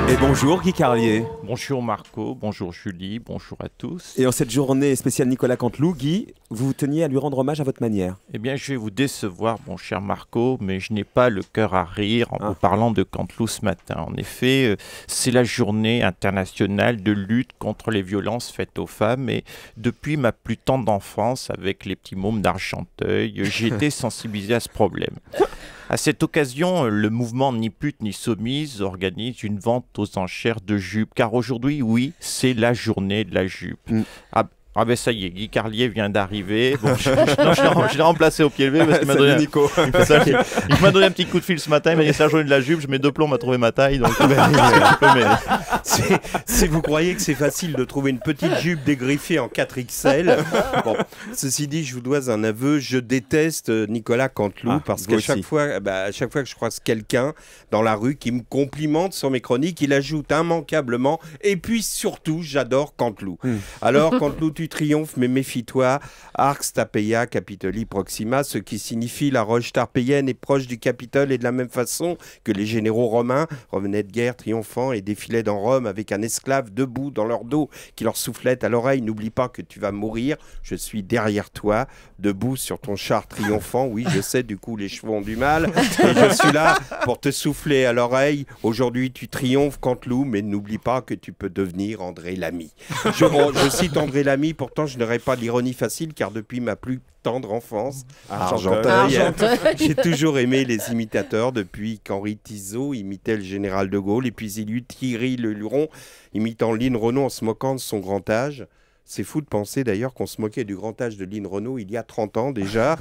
Et bonjour Guy Carlier. Bonjour Marco, bonjour Julie, bonjour à tous. Et en cette journée spéciale Nicolas Canteloup, Guy, vous teniez à lui rendre hommage à votre manière. Eh bien, je vais vous décevoir, mon cher Marco, mais je n'ai pas le cœur à rire en vous parlant de Canteloup ce matin. En effet, c'est la journée internationale de lutte contre les violences faites aux femmes. Et depuis ma plus tendre enfance, avec les petits mômes d'Argenteuil, j'ai été sensibilisé à ce problème. À cette occasion, le mouvement Ni pute ni soumise organise une vente aux enchères de jupes, car aujourd'hui, oui, c'est la journée de la jupe. Ah ben ça y est, Guy Carlier vient d'arriver. Bon, je l'ai remplacé au pied levé parce qu'il m'a donné, il m'a donné un petit coup de fil ce matin. Il m'a dit c'est la journée de la jupe, je mets 2 plombs à trouver ma taille. Donc tu peux m'aider. Si vous croyez que c'est facile de trouver une petite jupe dégriffée en 4XL, bon, ceci dit, je vous dois un aveu, je déteste Nicolas Canteloup parce qu'à chaque fois que je croise quelqu'un dans la rue qui me complimente sur mes chroniques, il ajoute immanquablement et puis surtout, j'adore Canteloup. Alors Canteloup, tu triomphes, mais méfie-toi. Arx Tarpeia Capitoli Proxima, ce qui signifie la roche tarpéienne est proche du Capitole, et de la même façon que les généraux romains revenaient de guerre triomphants et défilaient dans Rome avec un esclave debout dans leur dos qui leur soufflait à l'oreille: n'oublie pas que tu vas mourir, je suis derrière toi, debout sur ton char triomphant. Oui, je sais, du coup les chevaux ont du mal, et je suis là pour te souffler à l'oreille. Aujourd'hui tu triomphes Canteloup, mais n'oublie pas que tu peux devenir André Lamy. Je cite André Lamy, pourtant je n'aurais pas l'ironie facile, car depuis ma plus tendre enfance, Argenteuil, j'ai toujours aimé les imitateurs, depuis qu'Henri Tizot imitait le général de Gaulle, et puis il eut Thierry Le Luron imitant Lynn Renaud en se moquant de son grand âge. C'est fou de penser d'ailleurs qu'on se moquait du grand âge de Lynn Renaud il y a 30 ans déjà.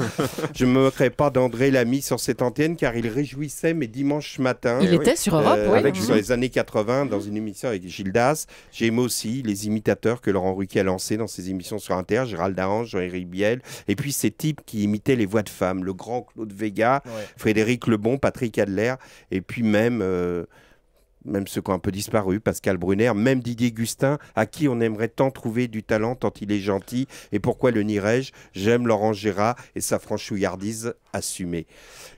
Je ne me moquerai pas d'André Lamy sur cette antenne, car il réjouissait mes dimanches matins. Il était sur Europe, oui. Sur les années 80, dans une émission avec Gildas. J'ai aimé aussi les imitateurs que Laurent Ruquier a lancés dans ses émissions sur Inter, Gérald Darange, Jean-Éric Biel, et puis ces types qui imitaient les voix de femmes, le grand Claude Vega, Frédéric Lebon, Patrick Adler, et puis même ceux qui ont un peu disparu, Pascal Brunner, même Didier Gustin, à qui on aimerait tant trouver du talent, tant il est gentil. Et pourquoi le nierais-je? J'aime Laurent Gérard et sa franchouillardise assumée.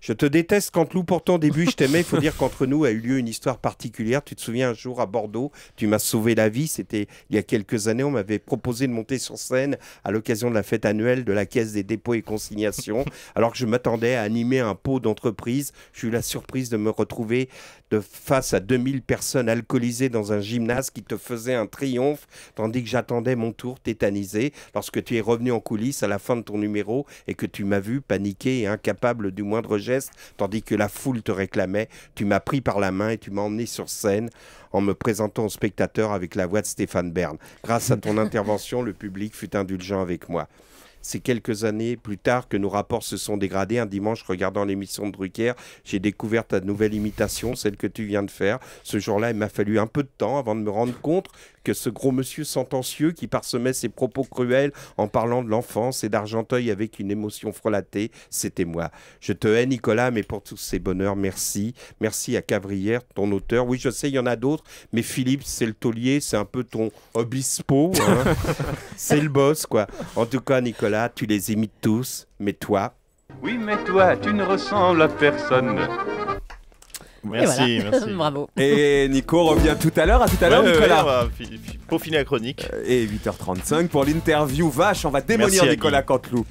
Je te déteste Canteloup, pourtant au début je t'aimais. Il faut dire qu'entre nous a eu lieu une histoire particulière. Tu te souviens, un jour à Bordeaux, tu m'as sauvé la vie. C'était il y a quelques années, on m'avait proposé de monter sur scène à l'occasion de la fête annuelle de la Caisse des dépôts et consignations. Alors que je m'attendais à animer un pot d'entreprise, j'ai eu la surprise de me retrouver face à 2000 personnes alcoolisées dans un gymnase qui te faisait un triomphe, tandis que j'attendais mon tour tétanisé lorsque tu es revenu en coulisses à la fin de ton numéro et que tu m'as vu paniqué et incapable du moindre geste, tandis que la foule te réclamait. Tu m'as pris par la main et tu m'as emmené sur scène en me présentant aux spectateurs avec la voix de Stéphane Bern. Grâce à ton intervention, le public fut indulgent avec moi. C'est quelques années plus tard que nos rapports se sont dégradés. Un dimanche, regardant l'émission de Drucker, j'ai découvert ta nouvelle imitation, celle que tu viens de faire. Ce jour-là, il m'a fallu un peu de temps avant de me rendre compte que ce gros monsieur sentencieux qui parsemait ses propos cruels en parlant de l'enfance et d'Argenteuil avec une émotion frelatée, c'était moi. Je te hais, Nicolas, mais pour tous ces bonheurs, merci. Merci à Cavrière, ton auteur. Oui, je sais, il y en a d'autres, mais Philippe, c'est le taulier, c'est un peu ton obispo, hein. C'est le boss, quoi. En tout cas, Nicolas, tu les imites tous, mais toi... Oui, mais toi, tu ne ressembles à personne. Merci, merci. Bravo. Et Nico revient tout à l'heure. À tout à l'heure, Nicolas. Peaufiner la chronique. Et 8h35 pour l'interview vache. On va démolir Merci, Nicolas Canteloup.